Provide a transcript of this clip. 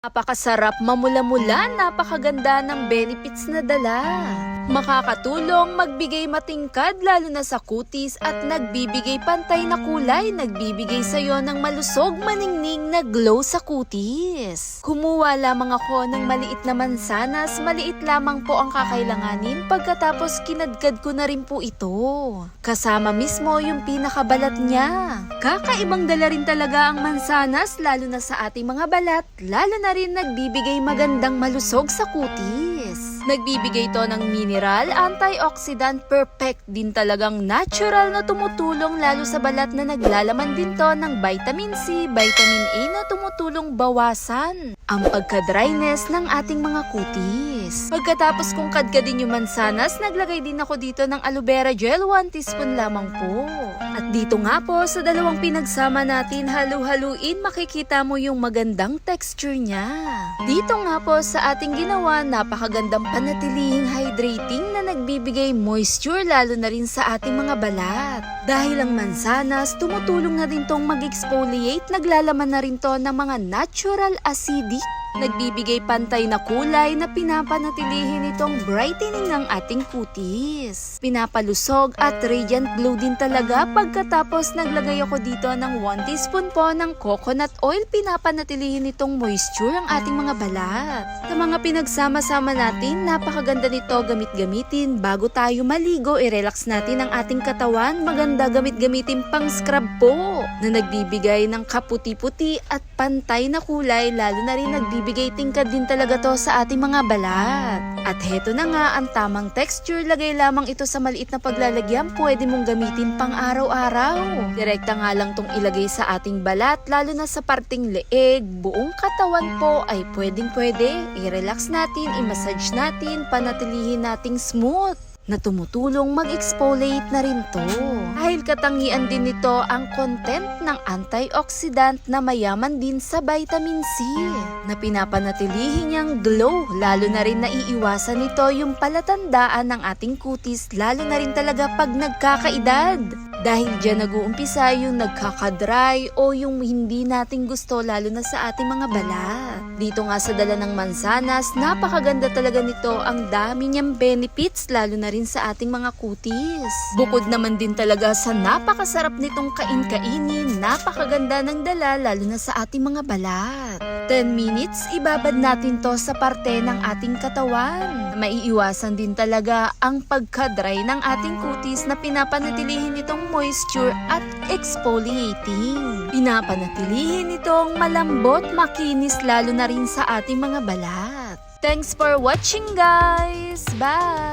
Napakasarap mamula-mula, napakaganda ng benefits na dala. Makakatulong, magbigay matingkad lalo na sa kutis at nagbibigay pantay na kulay, nagbibigay sa'yo ng malusog, maningning na glow sa kutis. Kumuha lamang ako ng maliit na mansanas, maliit lamang po ang kakailanganin pagkatapos kinadkad ko na rin po ito. Kasama mismo yung pinakabalat niya. Kakaibang dala rin talaga ang mansanas lalo na sa ating mga balat, lalo na rin nagbibigay magandang malusog sa kutis. Nagbibigay to ng mineral, antioxidant, perfect din talagang natural na tumutulong lalo sa balat na naglalaman din to ng vitamin C, vitamin A na tumutulong bawasan ang pagka-dryness ng ating mga kutis. Pagkatapos kong kadkadin yung mansanas, naglagay din ako dito ng aloe vera gel, 1 teaspoon lamang po. At dito nga po sa dalawang pinagsama natin, halu-haluin, makikita mo yung magandang texture niya. Dito nga po sa ating ginawa, napakagandang panatilihing hydrating na nagbibigay moisture lalo na rin sa ating mga balat. Dahil ang mansanas, tumutulong na rin tong mag-exfoliate, naglalaman na rin to ng mga natural acidic. Nagbibigay pantay na kulay na pinapanatilihin itong brightening ng ating kutis. Pinapalusog at radiant glow din talaga pagkatapos naglagay ako dito ng 1 teaspoon po ng coconut oil. Pinapanatilihin itong moisture ang ating mga balat. Sa mga pinagsama-sama natin, napakaganda nito gamit-gamitin. Bago tayo maligo, i-relax natin ang ating katawan. Maganda gamit-gamitin pang scrub po na nagbibigay ng kaputi-puti at pantay na kulay, lalo na rin nagbibigay tingkad din talaga to sa ating mga balat. At heto na nga ang tamang texture, lagay lamang ito sa maliit na paglalagyan, pwede mong gamitin pang araw-araw. Direkta nga lang tong ilagay sa ating balat, lalo na sa parting leeg, buong katawan po ay pwedeng-pwede. I-relax natin, i-massage natin, panatilihin nating smooth na tumutulong mag-exfoliate na rin to. Dahil katangian din nito ang content ng antioxidant na mayaman din sa vitamin C na pinapanatilihin niyang glow, lalo na rin naiiwasan nito yung palatandaan ng ating kutis, lalo na rin talaga pag nagkakaedad. Dahil dyan nag-uumpisa yung nagkakadry o yung hindi nating gusto lalo na sa ating mga balat. Dito nga sa dala ng mansanas, napakaganda talaga nito, ang dami niyang benefits lalo na rin sa ating mga kutis. Bukod naman din talaga sa napakasarap nitong kain-kainin, napakaganda ng dala lalo na sa ating mga balat. 10 minutes, ibabad natin to sa parte ng ating katawan. Maiiwasan din talaga ang pagka-dry ng ating kutis na pinapanatilihin itong moisture at exfoliating. Pinapanatilihin itong malambot, makinis lalo na rin sa ating mga balat. Thanks for watching guys! Bye!